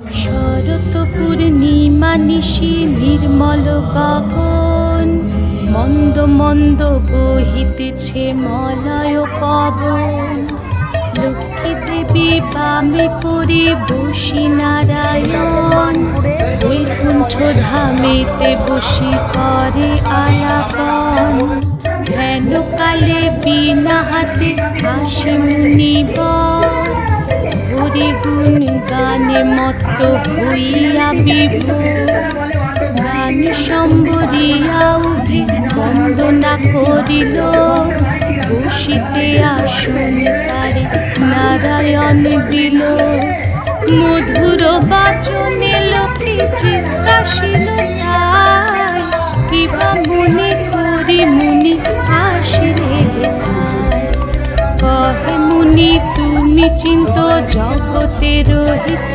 শরৎ পূর্ণিমা নিশি নির্মল গগন, মন্দ মন্দ বহিতেছে মলয় পবন। লক্ষ্মী দেবী বামে করে বসি নারায়ণ, বৈকুণ্ঠ ধামেতে বসি করে আলাপন। ধ্যানকালে বিনা হাতে হাসি মুনিবর, হরিগুণ গানে মত্ত হইয়া বিভোর। গান সম্বরিয়া উঠে বন্দনা করিল, বসিতে আসন তারে নারায়ণ দিল। মধুর বাচনে লোকে জিজ্ঞাসিল তাই, কিবা মনে করি মুনি আসিলে তাই। কহে মুনি তুমি চিন্ত জগতের হিত,